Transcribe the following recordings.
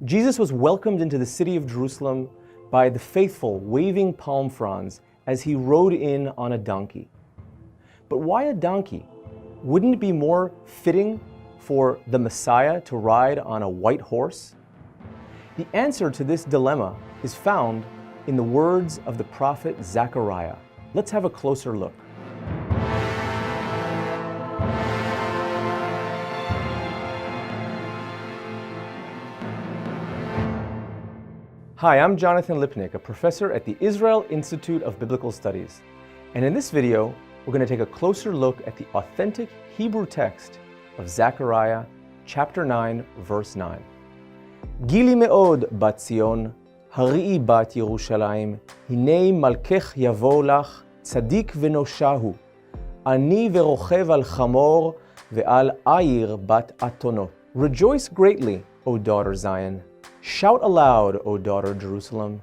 Jesus was welcomed into the city of Jerusalem by the faithful waving palm fronds as he rode in on a donkey. But why a donkey? Wouldn't it be more fitting for the Messiah to ride on a white horse? The answer to this dilemma is found in the words of the prophet Zechariah. Let's have a closer look. Hi, I'm Jonathan Lipnick, a professor at the Israel Institute of Biblical Studies. And in this video, we're going to take a closer look at the authentic Hebrew text of Zechariah chapter 9, verse 9. Gili me'od bat Zion, hari'i bat Yerushalayim, hinei malkech yavo lach, tzadik v'noshahu, ani verochev al chamor ve'al ayir bat atonot. Rejoice greatly, O daughter Zion. Shout aloud, O daughter Jerusalem.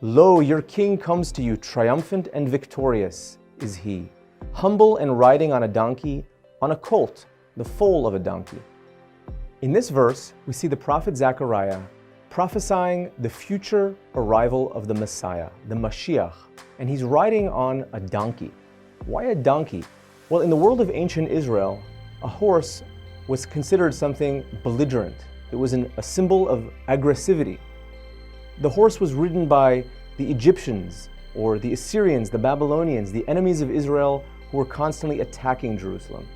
Lo, your king comes to you, triumphant and victorious is he, humble and riding on a donkey, on a colt, the foal of a donkey. In this verse, we see the prophet Zechariah prophesying the future arrival of the Messiah, the Mashiach, and he's riding on a donkey. Why a donkey? Well, in the world of ancient Israel, a horse was considered something belligerent. It was a symbol of aggressivity. The horse was ridden by the Egyptians or the Assyrians, the Babylonians, the enemies of Israel who were constantly attacking Jerusalem.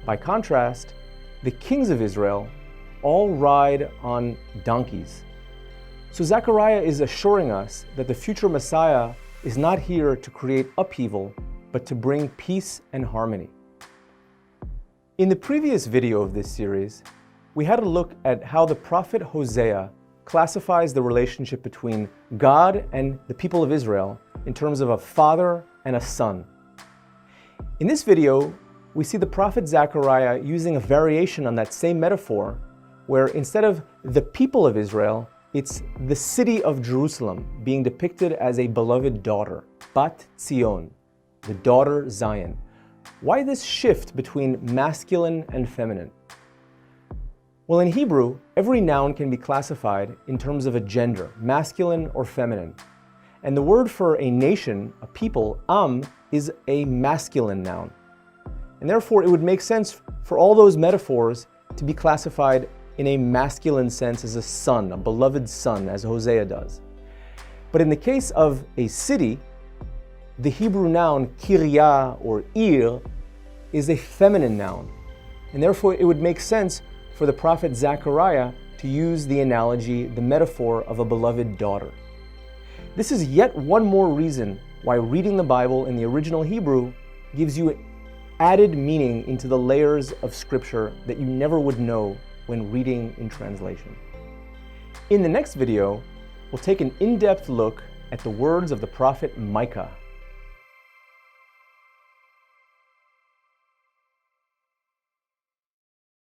By contrast, the kings of Israel all ride on donkeys. So Zechariah is assuring us that the future Messiah is not here to create upheaval, but to bring peace and harmony. In the previous video of this series, we had a look at how the prophet Hosea classifies the relationship between God and the people of Israel in terms of a father and a son. In this video, we see the prophet Zechariah using a variation on that same metaphor, where instead of the people of Israel, it's the city of Jerusalem being depicted as a beloved daughter, Bat Zion, the daughter Zion. Why this shift between masculine and feminine? Well, in Hebrew, every noun can be classified in terms of a gender, masculine or feminine. And the word for a nation, a people, am, is a masculine noun. And therefore, it would make sense for all those metaphors to be classified in a masculine sense as a son, a beloved son, as Hosea does. But in the case of a city, the Hebrew noun kiryah or ir is a feminine noun. And therefore, it would make sense for the prophet Zechariah to use the analogy, the metaphor of a beloved daughter. This is yet one more reason why reading the Bible in the original Hebrew gives you added meaning into the layers of scripture that you never would know when reading in translation. In the next video, we'll take an in-depth look at the words of the prophet Micah